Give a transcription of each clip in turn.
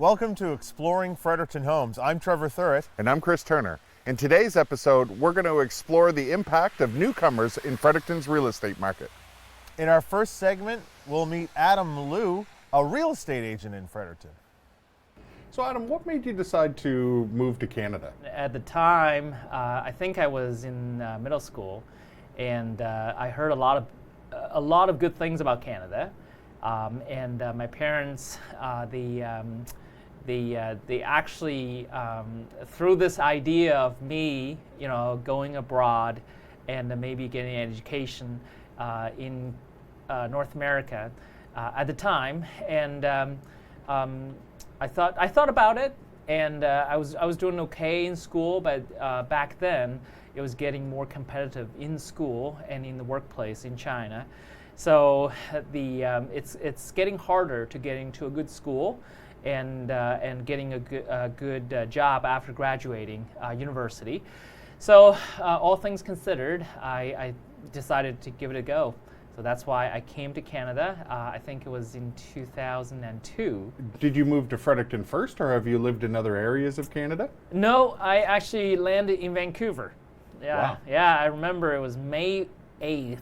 Welcome to Exploring Fredericton Homes. I'm Trevor Thurrett. And I'm Chris Turner. In today's episode, we're going to explore the impact of newcomers in Fredericton's real estate market. In our first segment, we'll meet Adam Liu, a real estate agent in Fredericton. So Adam, what made you decide to move to Canada? At the time, I think I was in middle school, and I heard a lot of good things about Canada. My parents, they actually threw this idea of me, going abroad and maybe getting an education in North America at the time, and I thought about it, and I was doing okay in school, but back then it was getting more competitive in school and in the workplace in China. So it's getting harder to get into a good school and getting a good job after graduating university. So all things considered, I decided to give it a go. So that's why I came to Canada. I think it was in 2002. Did you move to Fredericton first, or have you lived in other areas of Canada? No, I actually landed in Vancouver. Wow. Yeah, I remember it was May 8th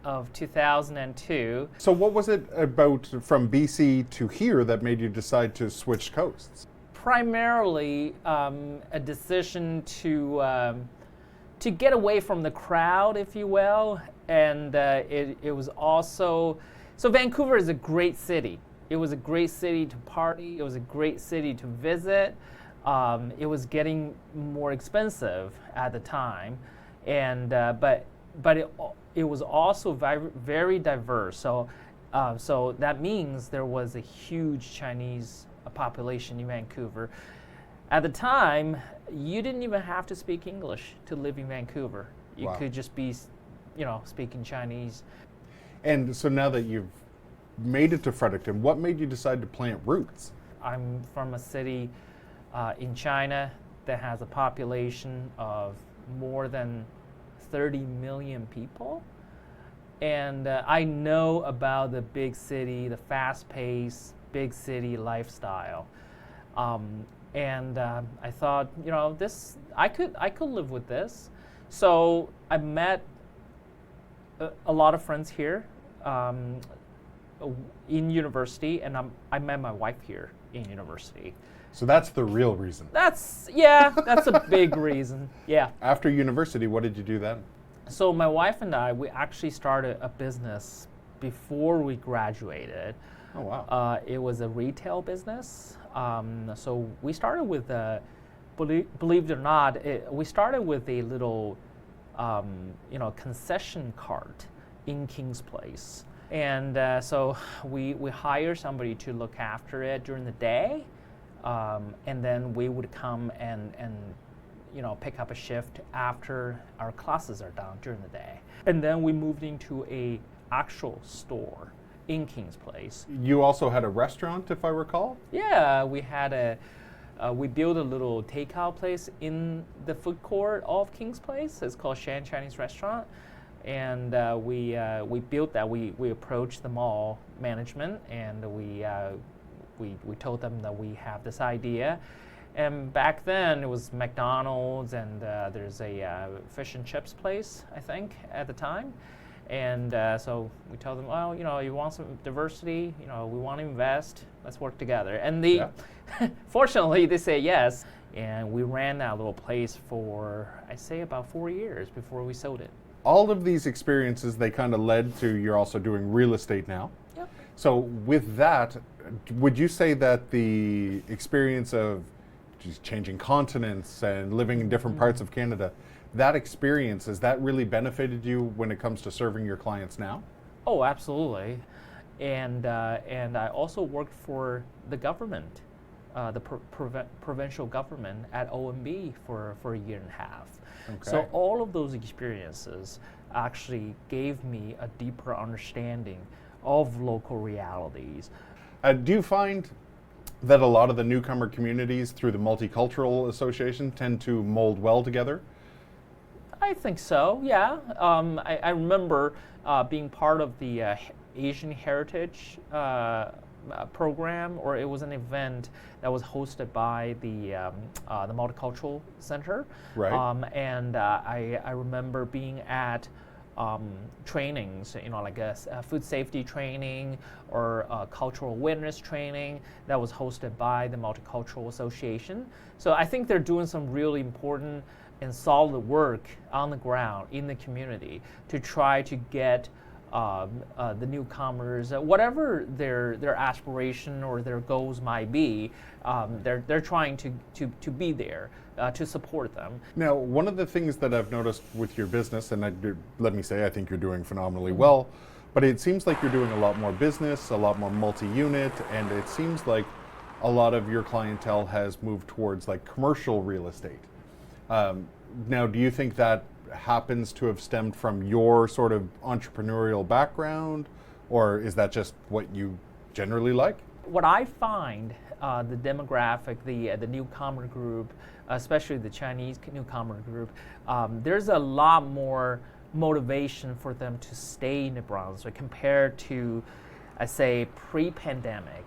of 2002. So what was it about from BC to here that made you decide to switch coasts? Primarily a decision to get away from the crowd, if you will, and it was also, so Vancouver is a great city. It was a great city to party. It was a great city to visit. It was getting more expensive at the time, and but it was also very diverse. So that means there was a huge Chinese population in Vancouver. At the time, you didn't even have to speak English to live in Vancouver. You could just be, speaking Chinese. And so now that you've made it to Fredericton, what made you decide to plant roots? I'm from a city in China that has a population of more than 30 million people. And I know about the big city, the fast-paced big city lifestyle. And I thought, I could live with this. So I met a lot of friends here in university, and I met my wife here in university. So that's the real reason. That's a big reason. Yeah. After university, what did you do then? So my wife and I, we actually started a business before we graduated. Oh, wow. It was a retail business. So we started with, believe it or not, we started with a little, concession cart in King's Place. And so we hired somebody to look after it during the day. And then we would come and pick up a shift after our classes are done during the day. And then we moved into a actual store in King's Place. You also had a restaurant, if I recall? Yeah, we built a little takeout place in the food court of King's Place. It's called Shan Chinese Restaurant. And we built that. We approached the mall management, and we told them that we have this idea. And back then it was McDonald's, and there's a fish and chips place, I think, at the time. And so we told them, well, you want some diversity, we want to invest, let's work together. And fortunately, they say yes. And we ran that little place for, I'd say, about 4 years before we sold it. All of these experiences, they kind of led to you're also doing real estate now. Yep. So with that, would you say that the experience of just changing continents and living in different parts of Canada, that experience, has that really benefited you when it comes to serving your clients now? Oh, absolutely. And I also worked for the government, the provincial government at OMB for a year and a half. Okay. So all of those experiences actually gave me a deeper understanding of local realities. Do you find that a lot of the newcomer communities through the Multicultural Association tend to mold well together? I think so, yeah. I remember being part of the Asian Heritage program, or it was an event that was hosted by the Multicultural Center. Right. I remember being at trainings, like a food safety training or cultural awareness training that was hosted by the Multicultural Association. So I think they're doing some really important and solid work on the ground in the community to try to get the newcomers, whatever their aspiration or their goals might be, they're trying to be there to support them. Now, one of the things that I've noticed with your business, and let me say, I think you're doing phenomenally well, but it seems like you're doing a lot more business, a lot more multi-unit, and it seems like a lot of your clientele has moved towards like commercial real estate. Now, do you think that happens to have stemmed from your sort of entrepreneurial background, or is that just what you generally like? What I find, the demographic, the newcomer group, especially the Chinese newcomer group, there's a lot more motivation for them to stay in New Brunswick compared to, I say, pre-pandemic.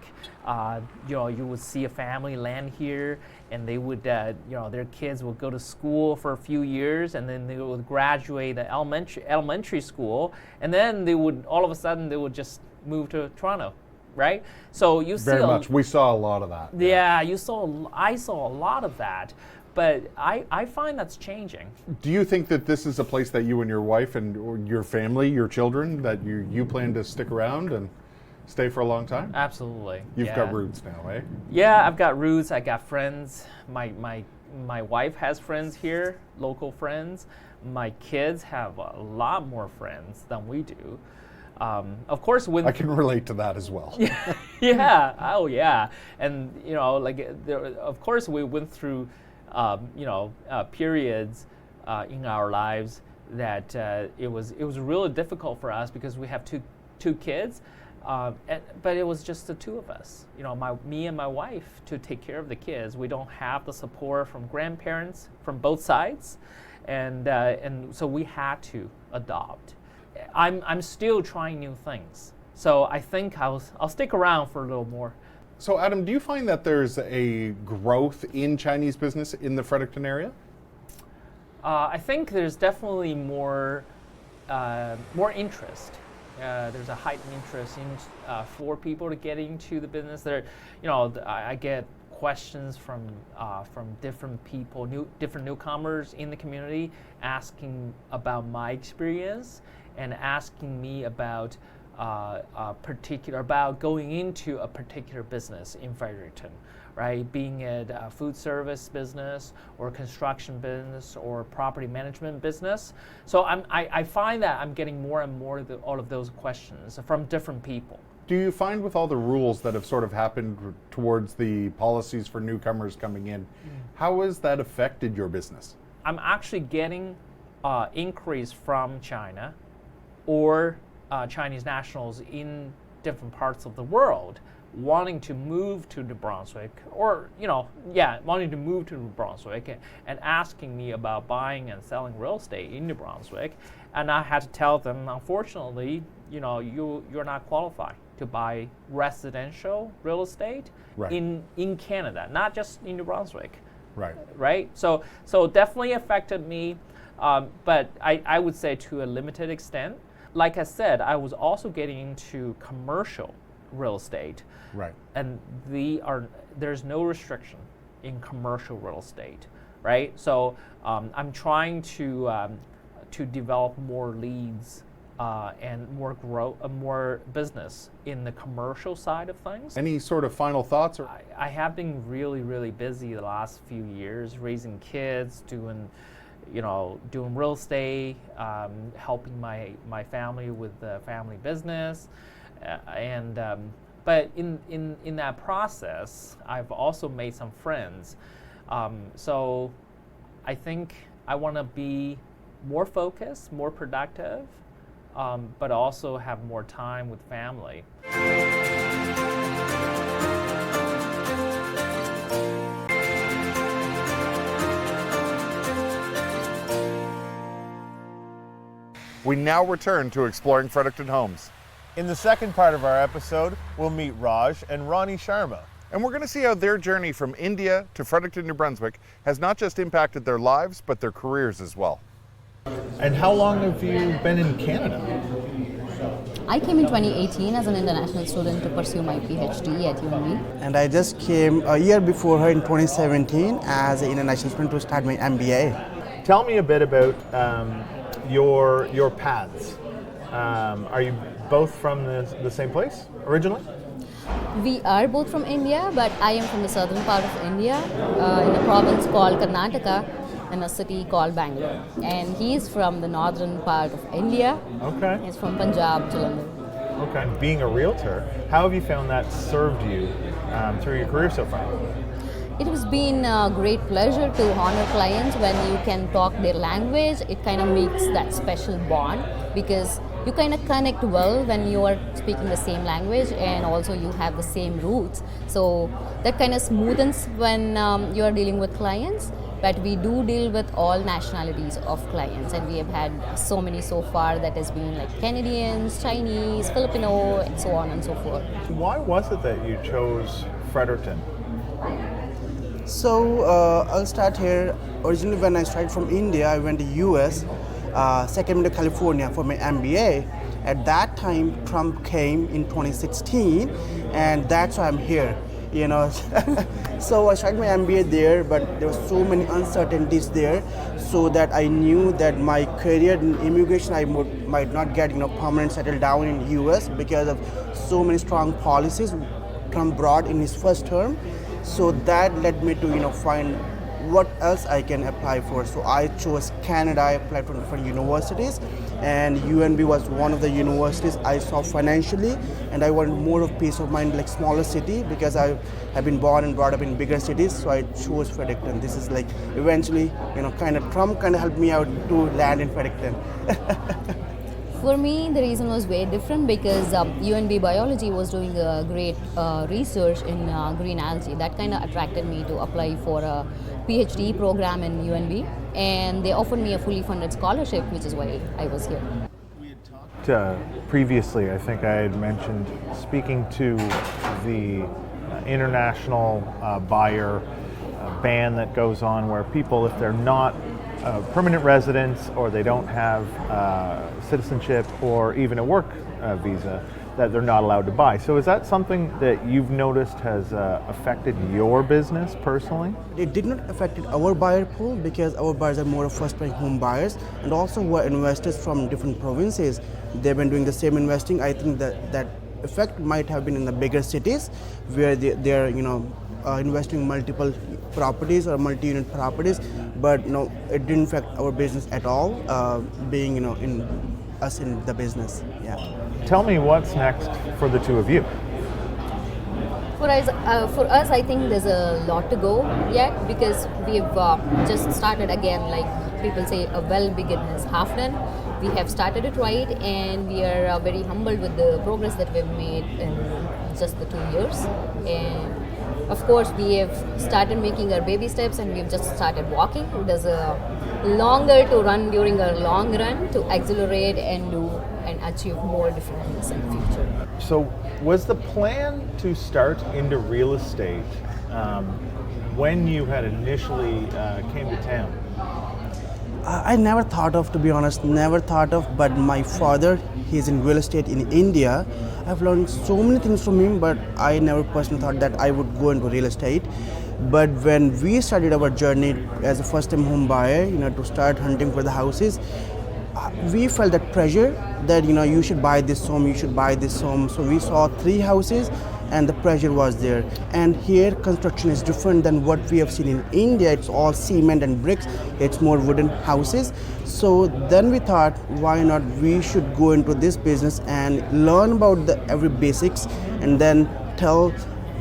You would see a family land here, and they would, their kids would go to school for a few years, and then they would graduate the elementary school, and then they would all of a sudden they would just move to Toronto, right? So you see very much. We saw a lot of that. Yeah, I saw a lot of that. But I find that's changing. Do you think that this is a place that you and your wife and or your family, your children, that you plan to stick around and stay for a long time? Absolutely. You've got roots now, eh? Yeah, I've got roots. I got friends. My wife has friends here, local friends. My kids have a lot more friends than we do. Of course, I can relate to that as well. Yeah. Oh, yeah. And of course, we went through periods in our lives that it was really difficult for us because we have two kids. But it was just the two of us, me and my wife, to take care of the kids. We don't have the support from grandparents from both sides, and so we had to adopt. I'm still trying new things, so I think I'll stick around for a little more. So Adam, do you find that there's a growth in Chinese business in the Fredericton area? I think there's definitely more interest. There's a heightened interest in for people to get into the business. I get questions from different people, different newcomers in the community, asking about my experience and asking me about about going into a particular business in Fredericton, right? Being it a food service business or construction business or property management business. So I find that I'm getting more and more all of those questions from different people. Do you find with all the rules that have sort of happened towards the policies for newcomers coming in, how has that affected your business? I'm actually getting inquiries from China or Chinese nationals in different parts of the world wanting to move to New Brunswick, wanting to move to New Brunswick and asking me about buying and selling real estate in New Brunswick. And I had to tell them, unfortunately, you're not qualified to buy residential real estate in Canada, not just in New Brunswick. Right. Right? So definitely affected me, but I would say to a limited extent. Like I said, I was also getting into commercial real estate. Right. And there's no restriction in commercial real estate, right? So I'm trying to develop more leads and more business in the commercial side of things. Any sort of final thoughts? I have been really, really busy the last few years, raising kids, doing real estate, helping my family with the family business, but in that process, I've also made some friends. So I think I want to be more focused, more productive, but also have more time with family. We now return to exploring Fredericton Homes. In the second part of our episode, we'll meet Raj and Ronnie Sharma. And we're going to see how their journey from India to Fredericton, New Brunswick has not just impacted their lives, but their careers as well. And how long have you been in Canada? I came in 2018 as an international student to pursue my PhD at UNB. And I just came a year before her in 2017 as an international student to start my MBA. Tell me a bit about your paths. Are you both from the same place originally? We are both from India, but I am from the southern part of India, in a province called Karnataka, in a city called Bangalore. And he's from the northern part of India. Okay. He's from Punjab, Jalandhar. Okay. Being a realtor, how have you found that served you through your career so far? It has been a great pleasure to honor clients when you can talk their language. It kind of makes that special bond because you kind of connect well when you are speaking the same language and also you have the same roots. So that kind of smoothens when you are dealing with clients. But we do deal with all nationalities of clients, and we have had so many so far that has been like Canadians, Chinese, Filipino, and so on and so forth. Why was it that you chose Fredericton? So I'll start here. Originally when I started from India, I went to US, Sacramento, California for my MBA. At that time, Trump came in 2016, and that's why I'm here. You know, so I started my MBA there, but there were so many uncertainties there, so that I knew that my career in immigration I might not get permanent settled down in US because of so many strong policies Trump brought in his first term. So that led me to find what else I can apply for. So I chose Canada. I applied for different universities, and UNB was one of the universities I saw financially, and I wanted more of peace of mind, like smaller city, because I have been born and brought up in bigger cities. So I chose Fredericton. This is like eventually, Trump kind of helped me out to land in Fredericton. For me, the reason was very different because UNB Biology was doing a great research in green algae. That kind of attracted me to apply for a PhD program in UNB, and they offered me a fully funded scholarship, which is why I was here. Previously, I think I had mentioned speaking to the international buyer ban that goes on where people, if they're not permanent residents or they don't have citizenship or even a work visa, that they're not allowed to buy. So is that something that you've noticed has affected your business personally? It did not affect our buyer pool because our buyers are more of first-time home buyers and also were investors from different provinces. They've been doing the same investing. I think that effect might have been in the bigger cities where they're investing multiple properties or multi-unit properties, but no, it didn't affect our business at all. Being in the business, yeah. Tell me what's next for the two of you. For us, I think there's a lot to go yet because we've just started again. Like people say, a well begin is half done. We have started it right, and we are very humbled with the progress that we've made in just the 2 years. And of course, we have started making our baby steps, and we've just started walking. There's a longer to run during a long run to accelerate and do and achieve more different things in the future. So was the plan to start into real estate when you had initially came to town? I never thought of, to be honest, but my father, he's in real estate in India. I've learned so many things from him, but I never personally thought that I would go into real estate. But when we started our journey as a first-time home buyer, to start hunting for the houses, we felt that pressure that, you should buy this home, you should buy this home. So we saw 3 houses and the pressure was there. And here construction is different than what we have seen in India. It's all cement and bricks. It's more wooden houses. So then we thought, why not we should go into this business and learn about every basics and then tell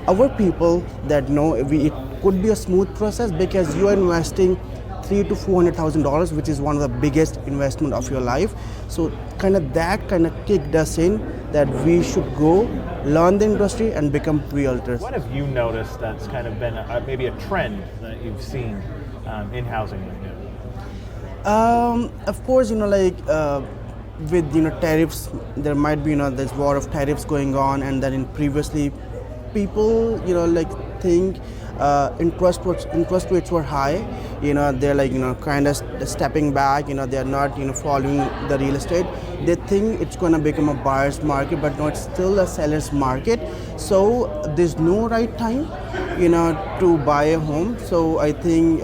our people that it could be a smooth process because you are investing $300,000 to $400,000, which is one of the biggest investment of your life. So that kicked us in that we should go learn the industry and become realtors. What have you noticed that's kind of been maybe a trend that you've seen in housing right now? Of course, with tariffs, there might be there's war of tariffs going on, and then in previously people like think interest rates were high. They're like kind of stepping back. They're not following the real estate. They think it's going to become a buyer's market, but no, it's still a seller's market. So there's no right time to buy a home. So I think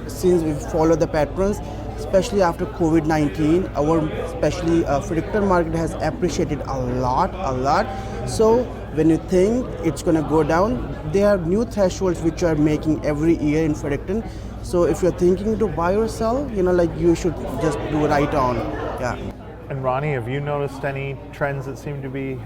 since we follow the patterns, especially after COVID-19, our especially Fredericton market has appreciated a lot. So when you think it's going to go down, there are new thresholds which are making every year in Fredericton. So if you're thinking to buy or sell, like you should just do right on. Yeah. And Ronnie, have you noticed any trends that seem to be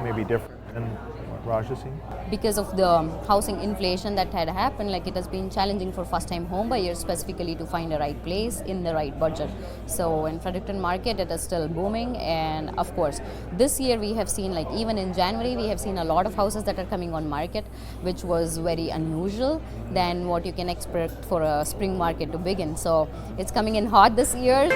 maybe different than what Raj has seen? Because of the housing inflation that had happened, like it has been challenging for first-time home buyers specifically to find a right place in the right budget. So in Fredericton market, it is still booming, and of course, this year we have seen, like even in January, we have seen a lot of houses that are coming on market, which was very unusual than what you can expect for a spring market to begin. So it's coming in hot this year.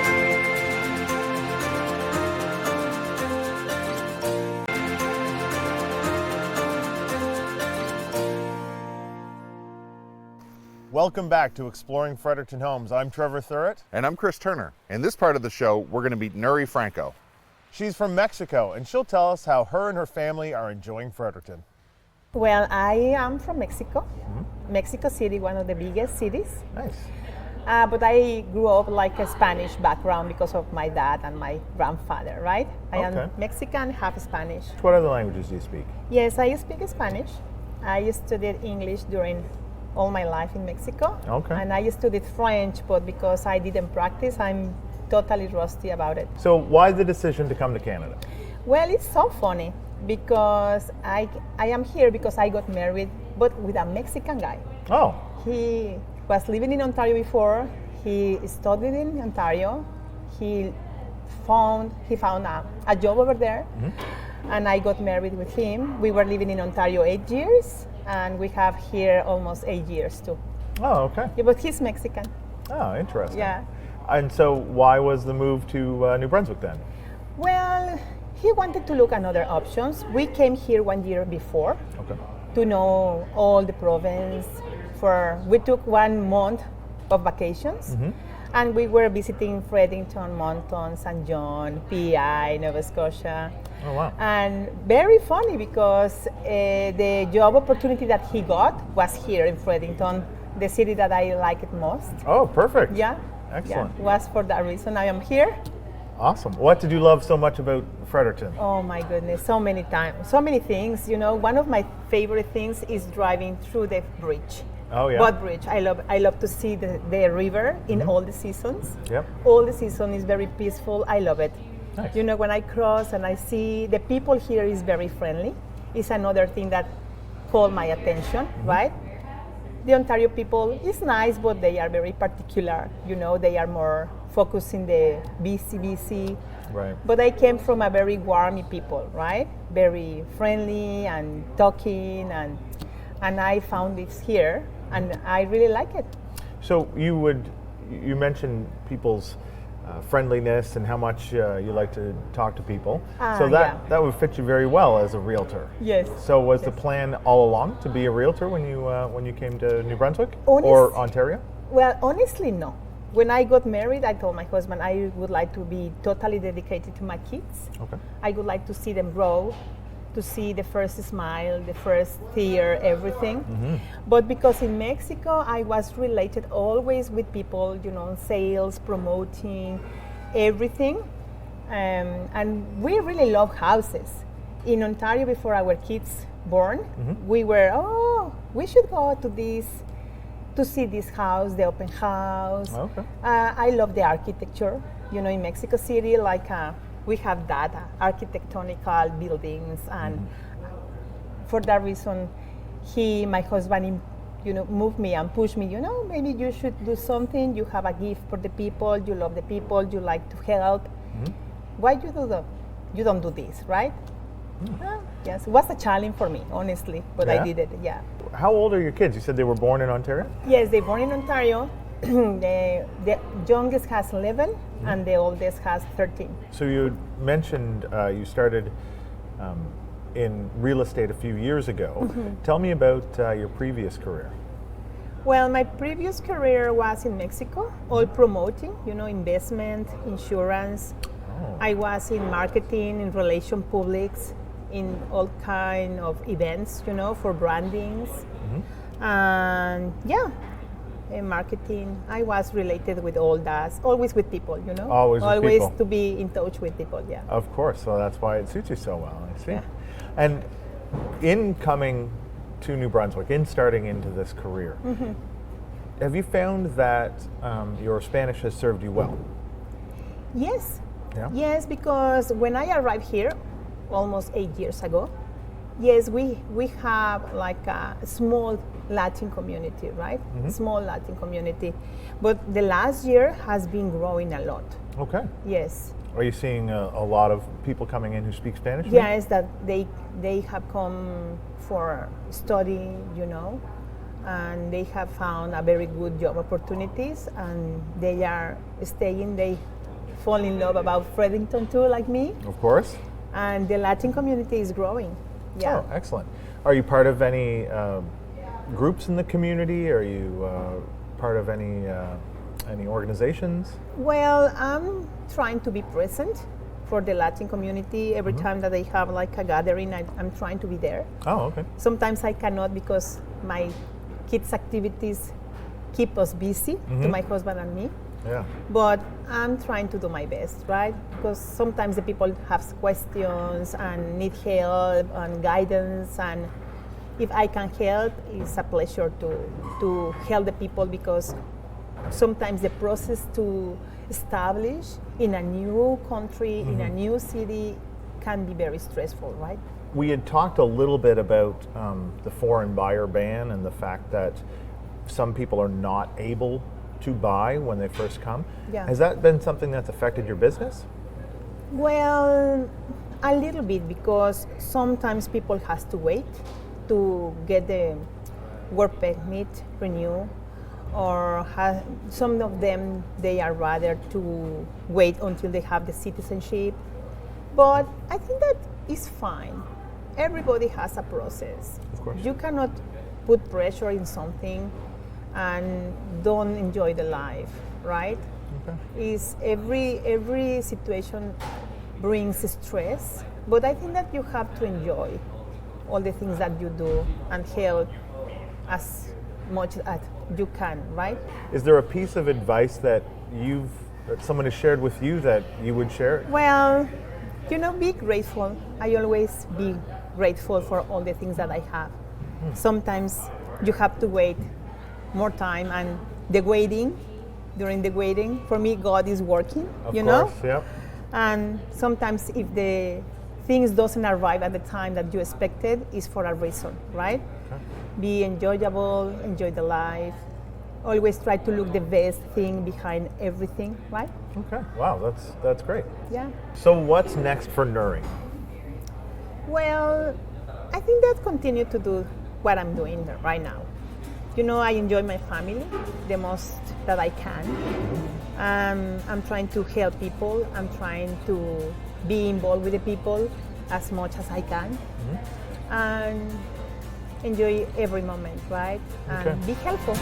Welcome back to Exploring Fredericton Homes. I'm Trevor Thurrett. And I'm Chris Turner. In this part of the show, we're going to meet Nuri Franco. She's from Mexico, and she'll tell us how her and her family are enjoying Fredericton. Well, I am from Mexico, Mexico City, one of the biggest cities. Nice. But I grew up like a Spanish background because of my dad and my grandfather, right? I am Mexican, half Spanish. What other languages do you speak? Yes, I speak Spanish. I studied English during all my life in Mexico. Okay. And I studied French, but because I didn't practice, I'm totally rusty about it. So why the decision to come to Canada? Well, it's so funny because I am here because I got married, but with a Mexican guy. Oh. He was living in Ontario before. He studied in Ontario. He found a job over there, and I got married with him. We were living in Ontario 8 years, and we have here almost 8 years too. Oh, okay. Yeah, but he's Mexican. Oh, interesting. Yeah. And so why was the move to New Brunswick then? Well, he wanted to look at other options. We came here 1 year before to know all the province. We took 1 month of vacations, and we were visiting Fredericton, Moncton, St. John, PI, Nova Scotia. Oh, wow. And very funny because the job opportunity that he got was here in Fredericton, the city that I like it most. Oh, perfect. Yeah. Excellent. Yeah, was for that reason I am here. Awesome. What did you love so much about Fredericton? Oh my goodness, so many things. One of my favorite things is driving through the bridge. Oh, yeah. Boat Bridge. I love to see the river in all the seasons. Yep. All the season is very peaceful. I love it. Nice. When I cross and I see the people here is very friendly. It's another thing that called my attention, right? The Ontario people is nice, but they are very particular. They are more focused in the BC. Right. But I came from a very warm people, right? Very friendly and talking, and I found this here, and I really like it. So you mentioned people's friendliness and how much you like to talk to people. So that would fit you very well as a realtor. Yes. So was the plan all along to be a realtor when you came to New Brunswick Honest- or Ontario? Well, honestly, no. When I got married, I told my husband I would like to be totally dedicated to my kids. Okay. I would like to see them grow, to see the first smile, the first tear, everything. But because in Mexico, I was related always with people, sales, promoting, everything. And we really love houses. In Ontario, before our kids born, we were, we should go to see this house, the open house. Okay. I love the architecture. In Mexico City, we have that architectonical buildings, and for that reason, my husband, moved me and pushed me. Maybe you should do something. You have a gift for the people. You love the people. You like to help. Why you do that? You don't do this, right? Yes, it was a challenge for me, honestly, but I did it. Yeah. How old are your kids? You said they were born in Ontario? Yes, they born in Ontario. the youngest has 11 and the oldest has 13. So you mentioned you started in real estate a few years ago. Tell me about your previous career. Well, my previous career was in Mexico, all promoting, investment, insurance. Oh. I was in marketing, in relation publics, in all kind of events, for brandings. And in marketing, I was related with all that, always with people, Always with people. to be in touch with people, yeah. Of course, so that's why it suits you so well, I see. Yeah. And in coming to New Brunswick, in starting into this career, have you found that your Spanish has served you well? Yes. Yeah? Yes, because when I arrived here, almost 8 years ago, yes, we have like a small Latin community, right? Small Latin community. But the last year has been growing a lot. Okay. Yes. Are you seeing a lot of people coming in who speak Spanish? now? Yes, that they have come for study, and they have found a very good job opportunities, and they are staying. They fall in love about Fredericton too, like me, Of course. and the Latin community is growing. Yeah. Oh, excellent. Are you part of any groups in the community? Are you part of any organizations? Well, I'm trying to be present for the Latin community. Every time that they have like a gathering, I'm trying to be there. Oh, okay. Sometimes I cannot because my kids' activities keep us busy, to my husband and me. Yeah. But I'm trying to do my best, right? Because sometimes the people have questions and need help and guidance, and if I can help, it's a pleasure to help the people, because sometimes the process to establish in a new country, in a new city, can be very stressful, right? We had talked a little bit about the foreign buyer ban and the fact that some people are not able to buy when they first come. Yeah. Has that been something that's affected your business? Well, a little bit, because sometimes people has to wait to get the work permit renewed, or some of them, they are rather to wait until they have the citizenship. But I think that is fine. Everybody has a process. Of course. You cannot put pressure in something and don't enjoy the life, right? Okay. Is every situation brings stress, but I think that you have to enjoy all the things that you do and help as much as you can, right? Is there a piece of advice that someone has shared with you that you would share? Well, be grateful. I always be grateful for all the things that I have. Sometimes you have to wait more time, and during the waiting, for me, God is working, Of course, yep. And sometimes if the things doesn't arrive at the time that you expected, is for a reason, right? Okay. Be enjoyable, enjoy the life. Always try to look the best thing behind everything, right? Okay. Wow, that's great. Yeah. So what's next for Nuri? Well, I think that continue to do what I'm doing right now. I enjoy my family the most that I can. I'm trying to help people. I'm trying to be involved with the people as much as I can. And enjoy every moment, right? And Okay. be helpful.